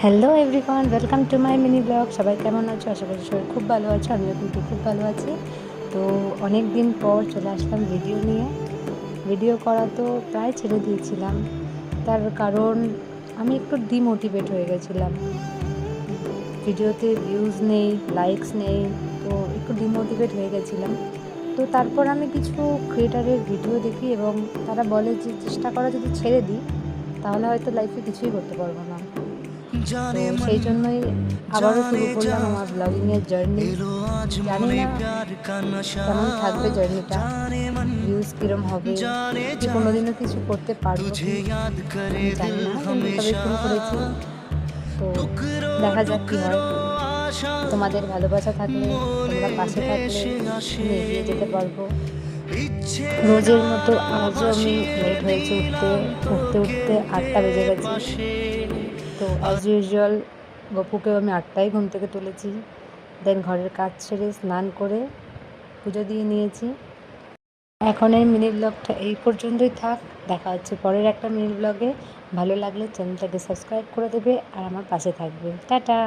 Hello everyone, welcome to my mini blog. সবাই কেমন আছো? আশা করি সবাই খুব ভালো আছো। আমিও কিন্তু খুব ভালো আছি। তো অনেক দিন পর চলে আসলাম ভিডিও নিয়ে। ভিডিও করা তো প্রায় ছেড়ে দিয়েছিলাম, তার কারণ আমি একটু ডিমোটিভেট হয়ে গেছিলাম। ভিডিওতে ভিউজ নেই, লাইকস নেই, তো একটু ডিমোটিভেট হয়ে গেছিলাম। তো তারপর আমি কিছু ক্রিয়েটারের ভিডিও দেখি এবং তারা বলে যে চেষ্টা করা যদি ছেড়ে দিই তাহলে হয়তো লাইফে কিছুই করতে পারবো না। তো সেই জন্যই আবারও শুরু করলাম আমার ব্লগিংয়ের জার্নি। জানি না কেমন থাকবে জার্নিটা, ভিউজ কীরম হবে, কি কোনোদিনও কিছু করতে পারবো কি আমি জানি না, কিন্তু তবে শুরু করেছি। তো দেখা যাক কী হয়। তোমাদের ভালোবাসা থাকলে, তোমরা পাশে থাকলে আমি এগিয়ে যেতে পারবো। রোজের মতো আজও আমি লেট হয়েছে উঠতে 8টা বেজে গেছে। তো অ্যাজ ইউজুয়াল গপুকেও আমি 8টায় ঘুম থেকে তুলেছি। দেন ঘরের কাজ সেরে স্নান করে পুজো দিয়ে নিয়েছি। এখন এই মিনি ব্লগটা এই পর্যন্তই থাক। দেখা হচ্ছে পরের একটা মিনি ব্লগে। ভালো লাগলে চ্যানেলটাকে সাবস্ক্রাইব করে দেবে আর আমার পাশে থাকবে। টাটা।